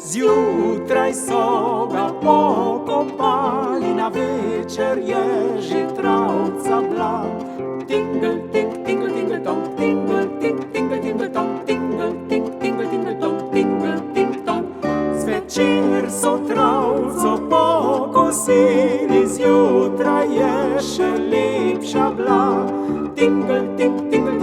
Zjutraj so ga pokopali, na večer je že travca bila. Tingle, ting, tingle, tingle, tong, tingle, ting, tingle, tingle, tong, tingle, ting, tingle, tingle, tong, tingle, ting, tong. Zvečer so travco pokosili, zjutraj je še lepša bila. Tingle, ting, tingle,